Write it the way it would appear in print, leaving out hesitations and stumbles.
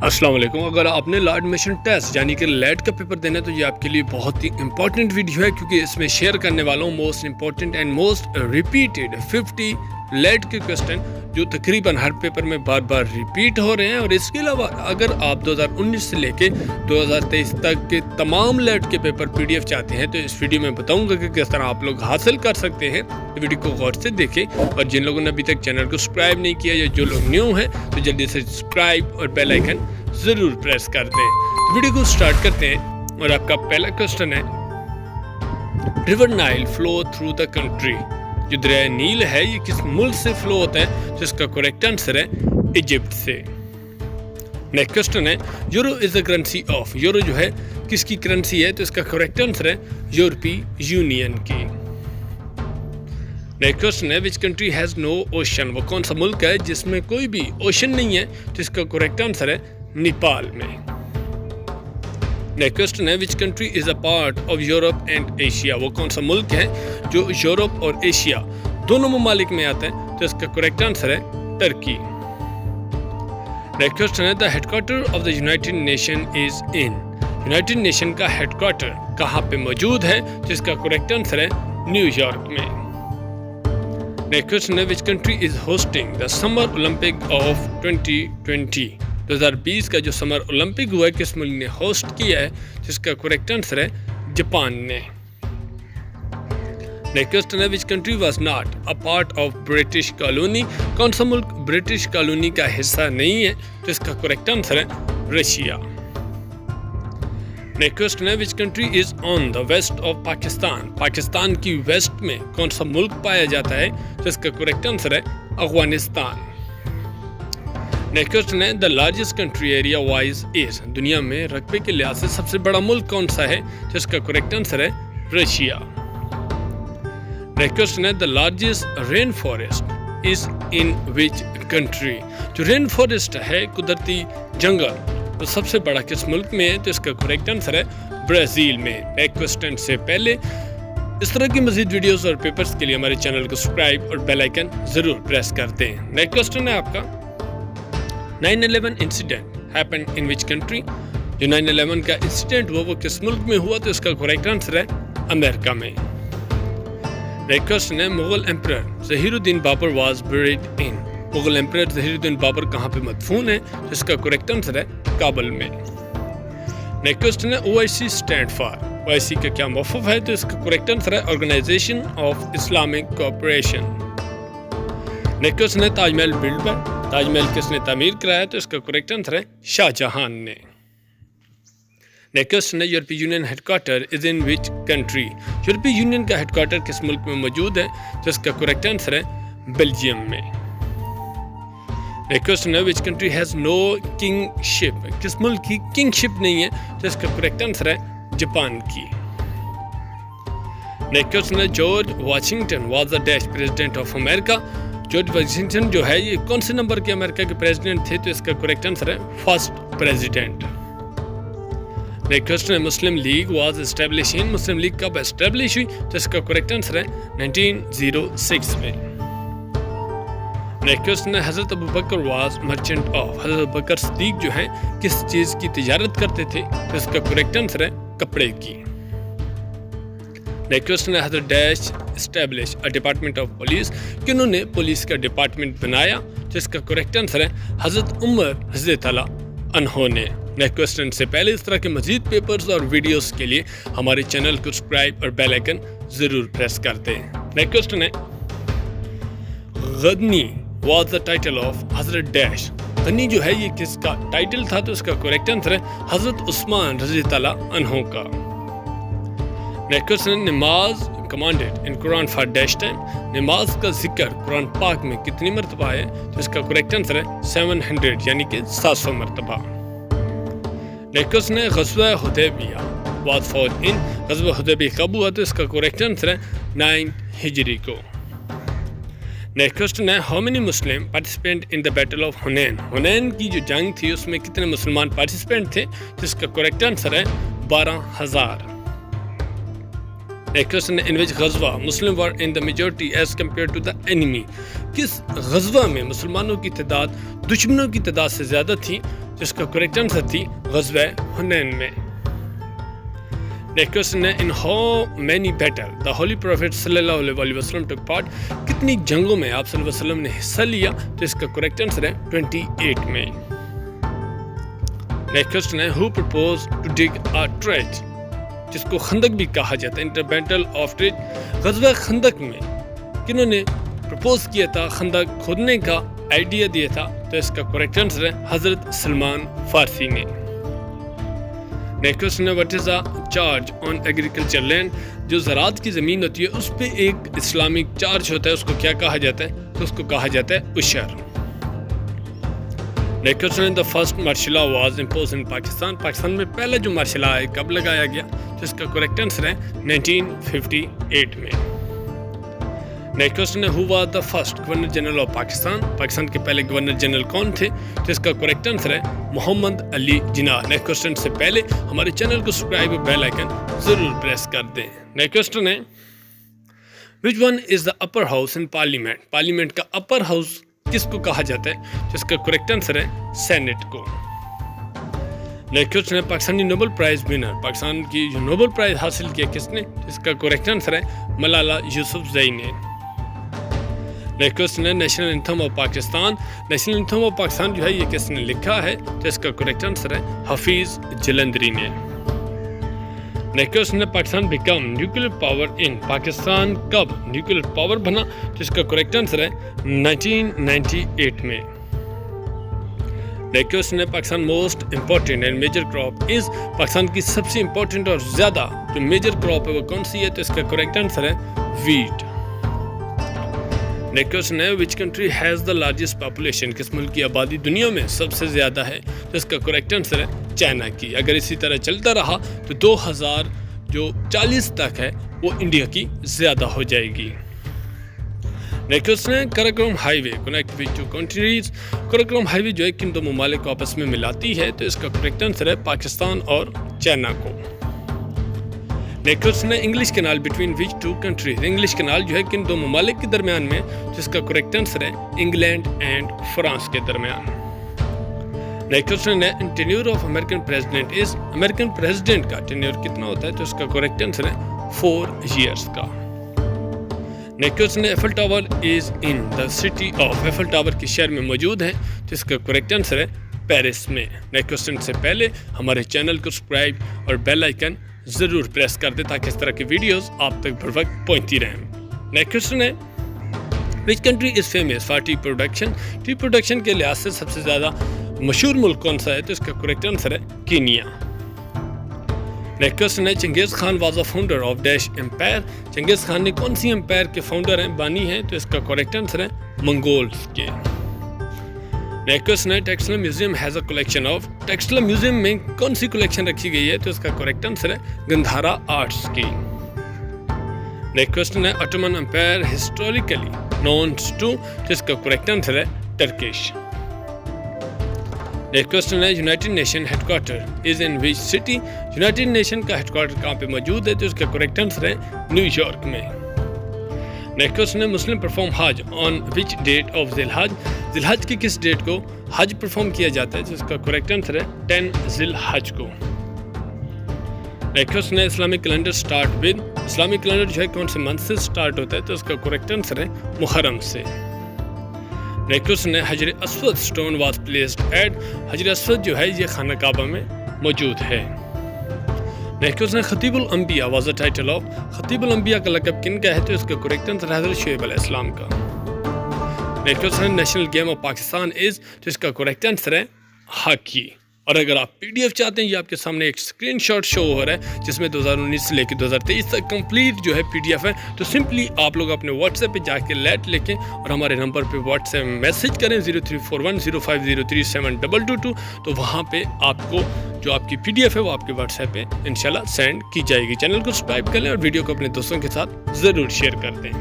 السلام علیکم. اگر آپ نے لا ایڈمیشن ٹیسٹ یعنی کہ لیٹ کا پیپر دینا ہے تو یہ آپ کے لیے بہت ہی امپورٹنٹ ویڈیو ہے، کیونکہ اس میں شیئر کرنے والا ہوں most important and most repeated 50 لیٹ کے کوسچن جو تقریباً ہر پیپر میں بار بار ریپیٹ ہو رہے ہیں. اور اس کے علاوہ اگر آپ 2019 سے لے کے 2023 تک کے تمام لیٹ کے پیپر PDF چاہتے ہیں تو اس ویڈیو میں بتاؤں گا کہ کس طرح آپ لوگ حاصل کر سکتے ہیں. ویڈیو کو غور سے دیکھیں، اور جن لوگوں نے ابھی تک چینل کو سبسکرائب نہیں کیا یا جو لوگ نیو ہیں تو جلدی سے سبسکرائب اور بیل آئیکن ضرور پریس کر دیں. ویڈیو کو سٹارٹ کرتے ہیں، اور آپ کا پہلا کوسچن ہے river Nile flow through the country. جو دریائے نیل ہے یہ کس ملک سے فلو ہوتا ہے؟ جس کا کریکٹ آنسر ہے ایجپٹ سے. نیکسٹ کوسچن ہے euro is the currency of. Euro جو ہے کس کی کرنسی ہے؟ تو اس کا کریکٹ آنسر ہے یورپی یونین کی. نیکسٹ کوسچن ہے which country has know ocean. وہ کون سا ملک ہے جس میں کوئی بھی اوشن نہیں ہے؟ تو اس کا کریکٹ آنسر ہے نیپال میں. نیکسٹ کوسچن ہے which country is a part of Europe and Asia. وہ کون سا ملک ہے جو یورپ اور ایشیا دونوں ممالک میں آتا ہے؟ تو اس کا کریکٹ آنسر ہے ترکی. نیکسٹ کوسچن ہے the headquarter of the United Nation is in. United nation کا ہیڈ کوارٹر کہاں پہ موجود ہے؟ جس کا کریکٹ آنسر ہے نیو یارک میں. نیکسٹ کوسچن ہے which country is hosting the summer Olympic of 2020. 2020 کا جو سمر اولمپک ہوا ہے کس ملک نے ہوسٹ کیا ہے؟ جس کا کریکٹ آنسر ہے جاپان نے. نیکسٹ کوسچن ہے which country was not a part of British colony. کون سا ملک برٹش کالونی کا حصہ نہیں ہے؟ تو اس کا کریکٹ آنسر ہے رشیا. نیکسٹ کوسچن ہے which country is on the west of Pakistan. Pakistan کی ویسٹ میں کون سا ملک پایا جاتا ہے؟ تو اس کا کریکٹ آنسر ہے افغانستان. نیکسٹ کوسچن ہے the largest country area wise is. دنیا میں رقبے کے لحاظ سے سب سے بڑا ملک کون سا ہے؟ جس کا کریکٹ آنسر ہے رشیا. نیکسٹ کوسچن ہے the largest rain forest is in which country. جو رین فارسٹ ہے قدرتی جنگل تو سب سے بڑا کس ملک میں ہے؟ تو اس کا کریکٹ آنسر ہے برازیل میں. نیکسٹ کوسچن سے پہلے اس طرح کی مزید ویڈیوز اور پیپرز کے لیے ہمارے چینل کو سبسکرائب اور بیل آئیکن ضرور پریس کرتے ہیں. نیکسٹ کوسچن ہے آپ کا 9/11 incident happen in which country. جو 9/11 کا انسیڈنٹ ہوا وہ کس ملک میں ہوا؟ تو اس کا کریکٹ آنسر ہے امریکہ میں. نیکسٹ کوسچن ہے Mughal emperor Zaheer Uddin Babar was buried in. Mughal emperor Zaheer الدین بابر کہاں پہ مدفون ہے؟ جس کا کریکٹ آنسر ہے کابل میں. نیکسٹ کوسچن ہے OIC اسٹینڈ فار. OIC کا کیا مفہوم ہے؟ تو اس کا کریکٹ آنسر ہے organization of Islamic cooperation. Next question ہے تاج محل بلڈ بائی. تاج محل کس نے تعمیر کرایا؟ تو اس کا کریکٹ آنسر ہے شاہ جہان نے. نیکسٹ کوسچن ہے European union headquarter is in which country. European union کا ہیڈ کوارٹر کس ملک میں موجود ہے؟ تو اس کا کریکٹ آنسر ہے بیلجیم میں. نیکسٹ کوسچن ہے which country has no kingship شپ. کس ملک کی کنگ شپ نہیں ہے؟ تو اس کا کریکٹ آنسر ہے جاپان کی. نیکسٹ کوسچن ہے George Washington was the dash president of America. George Washington جو ہے یہ کون سے نمبر کے امریکہ کے پریزیڈنٹ تھے؟ تو اس کا کریکٹ آنسر ہے فرسٹ پریزیڈنٹ. نیکسٹ کوسچن ہے Muslim league was establish in. Muslim league کب اسٹیبلش ہوئی؟ تو اس کا کریکٹ آنسر ہے 1906 میں. نیکسٹ کوسچن ہے حضرت ابوبکر واز مرچنٹ آف. حضرت ابوبکر صدیق جو ہیں کس چیز کی تجارت کرتے تھے؟ تو اس کا کریکٹ آنسر ہے کپڑے کی. نیکسٹ کوسچن ہے حضرت dash establish a department of police. کنہوں نے پولیس کا ڈپارٹمنٹ بنایا؟ جس کا کریکٹ آنسر ہے حضرت عمر رضی اللہ عنہ نے. نیکسٹ کوسچن سے پہلے اس طرح کے مزید پیپرز اور ویڈیوز کے لیے ہمارے چینل کو سبسکرائب اور بیل آئیکن ضرور پریس کرتے ہیں. نیکسٹ کوسچن ہے غنی واز دا ٹائٹل آف حضرت ڈیش. غنی جو ہے یہ کس کا ٹائٹل تھا؟ تو اس کا کریکٹ آنسر ہے حضرت عثمان رضی اللہ عنہ کا. نیکسٹ کوسچن نماز کمانڈڈ ان قرآن فار ڈیش ٹائم. نماز کا ذکر قرآن پاک میں کتنی مرتبہ ہے؟ تو اس کا کریکٹ آنسر ہے 700 یعنی کہ 700 مرتبہ. نیکسٹ کوسچن ہے غزوہ حدیبیہ واز فوٹ ان. غزوہ حدیبیہ کب ہوا؟ تو اس کا کریکٹ آنسر ہے 9 ہجری کو. نیکسٹ کوسچن ہے how many Muslim participant in the battle of Hunain. Hunain کی جو جنگ تھی اس میں کتنے مسلمان پارٹیسپینٹ تھے؟ تو اس کا کریکٹ آنسر ہے 12,000. Next question in which غزوہ Muslim were in the majority as compared to the enemy. کس غزوہ میں مسلمانوں کی تعداد دشمنوں کی تعداد سے زیادہ تھی؟ جس کا کریکٹ آنسر تھی غزوہ حنین میں. نیکسٹ کوسچن ہے in how many battle the holy prophet صلی اللہ علیہ وسلم took part. کتنی جنگوں میں آپ صلی اللہ علیہ وسلم نے حصہ لیا؟ تو اس کا کریکٹ آنسر ہے 28 میں. نیکسٹ کوسچن ہے who proposed to dig a trench, جس کو خندق بھی کہا جاتا ہے. انٹر بیٹل آف ٹریج غزوہ خندق میں کنہوں نے پرپوز کیا تھا خندق کھودنے کا آئیڈیا دیا تھا؟ تو اس کا کریکٹ آنسر ہے حضرت سلمان فارسی نے. نیکسٹ کوسچن ہے what is the charge on agriculture land. جو زراعت کی زمین ہوتی ہے اس پہ ایک اسلامک چارج ہوتا ہے, اس کو کیا کہا جاتا ہے؟ تو اس کو کہا جاتا ہے عشر. نیکسٹ کوسچن ہے the first martial law was imposed in Pakistan. Pakistan میں پہلا جو مارشل لا ہے کب لگایا گیا؟ تو اس کا کریکٹ آنسر ہے 1958 میں. نیکسٹ کوسچن ہے who was the first governor general of Pakistan. Pakistan کے پہلے گورنر جنرل کون تھے؟ تو اس کا کریکٹ آنسر ہے محمد علی جناح. نیکسٹ کوسچن سے پہلے ہمارے چینل کو سبسکرائب اور بیل آئیکن ضرور پریس کر دیں. نیکسٹ کوسچن ہے which one is the upper house in parliament. Parliament کا اپر ہاؤس کس کو کہا جاتا ہے؟ جس کا کریکٹ آنسر ہے سینٹ کو. نیکسٹ کوسچن ہے Pakistani Nobel prize winner. Pakistan کی جو نوبل پرائز حاصل کیا کس نے؟ اس کا کریکٹ آنسر ہے ملالہ یوسفزئی نے. نیکسٹ کوسچن ہے national anthem of Pakistan. National anthem of Pakistan جو ہے یہ کس نے لکھا ہے؟ تو اس کا کریکٹ آنسر ہے حفیظ جلندری نے. نیکسٹ کوسچن ہے پاکستان بیکم نیوکلیر پاور ان. پاکستان کب نیوکلیر پاور بنا؟ تو اس کا کریکٹ آنسر ہے 1998 میں. نیکسٹ کوسچن ہے Pakistan most important and major crop is. Pakistan کی سب سے امپورٹنٹ اور زیادہ جو میجر کراپ ہے وہ کون سی ہے؟ تو اس کا کریکٹ آنسر ہے ویٹ. نیکسٹ کوسچن ہے which country has the largest population. کس ملک کی آبادی دنیا میں سب سے زیادہ ہے؟ تو اس کا کریکٹ آنسر ہے چائنا کی. اگر اسی طرح چلتا رہا تو 2040 تک ہے وہ انڈیا کی زیادہ ہو جائے گی. نیکسٹ کوسچن ہے Karakoram highway connect with two countries. Karakoram highway جو ہے کن دو ممالک کو آپس میں ملاتی ہے؟ تو اس کا کریکٹ آنسر ہے پاکستان اور چائنا کو. نیکسٹ کوسچن ہے English canal between which to countries. English canal جو ہے کن دو ممالک کے درمیان میں؟ جس کا کریکٹ آنسر ہے انگلینڈ اینڈ فرانس کے درمیان. نیکسٹ کوسچن ہے tenure of American president is. American president کا ٹینیور کتنا ہوتا ہے؟ تو اس کا کریکٹ آنسر ہے 4 ایئرس کا. نیکسٹ کوسچن ہے Eiffel tower is in the city of. Eiffel tower کے شہر میں موجود ہے تو اس کا کریکٹ آنسر ہے پیرس میں. نیکسٹ کوسچن سے پہلے ہمارے چینل کو سبسکرائب اور بیل آئیکن ضرور پریس کر دیں تاکہ اس طرح کی ویڈیوز آپ تک بر وقت پہنچتی رہیں. نیکسٹ کوسچن ہے which country is famous for T production. T production کے لحاظ سے سب سے زیادہ مشہور ملک کون سا ہے؟ تو اس کا کریکٹ آنسر ہے کینیا. نیکسٹ کوسچن ہے Genghis Khan was a founder of dash empire. Genghis Khan نے کون سی امپائر کے فاؤنڈر ہیں بانی ہیں؟ تو اس کا کریکٹ آنسر ہے منگولز کے. نیکسٹ کوسچن ہے Taxila museum has a collection of. Taxila museum میں کون سی کلیکشن رکھی گئی ہے؟ تو اس کا کریکٹ آنسر ہے گندھارا آرٹس کی. نیکسٹ کوسچن ہے Ottoman empire historically known to. تو اس کا کریکٹ آنسر ہے ٹرکش. نیکسٹ کوسچن ہے United nation headquarter is in which city. United nation کا ہیڈ کوارٹر کہاں پہ موجود ہے؟ تو اس کا کریکٹ آنسر ہے نیو یارک میں. نیکسٹ کوسچن ہے Muslim perform Hajj on which date of Zil Hajj. ذی الحج کی کس ڈیٹ کو حج پرفارم کیا جاتا ہے؟ جس کا کریکٹ آنسر ہے 10 ذی الحج کو. نیکسٹ کوسچن ہے Islamic calendar start with. Islamic calendar جو ہے کون سے منتھ سے سٹارٹ ہوتا ہے؟ تو اس کا کریکٹ آنسر ہے محرم سے. نیکسٹ کوسچن ہے حجر اسود اسٹون واز پلیسڈ ایٹ. حجر اسود جو ہے یہ خانہ کعبہ میں موجود ہے. نیکسٹ کوسچن ہے خطیب الانبیاء واز اے ٹائٹل آف. خطیب الانبیاء کا لقب کن کا ہے؟ تو اس کا کریکٹ آنسر حضرت شعیب علیہ السلام کا. نیکسٹ کوسچن ہے نیشنل گیم آف پاکستان از. تو اس کا کریکٹ آنسر ہے ہاکی. اور اگر آپ پی ڈی ایف چاہتے ہیں یہ آپ کے سامنے ایک اسکرین شاٹ شو ہو رہا ہے جس میں 2019 سے لے کے 2023 تک کمپلیٹ جو ہے پی ڈی ایف ہے. تو سمپلی آپ لوگ اپنے واٹس ایپ پہ جا کے لیٹ لکھیں اور ہمارے نمبر پہ واٹس ایپ میسج کریں 034105037222. تو وہاں پہ آپ کو جو آپ کی پی ڈی ایف ہے وہ آپ کے واٹس ایپ پہ انشاءاللہ سینڈ کی جائے گی. چینل کو سبسکرائب کر لیں اور ویڈیو کو اپنے دوستوں کے ساتھ ضرور شیئر کر دیں.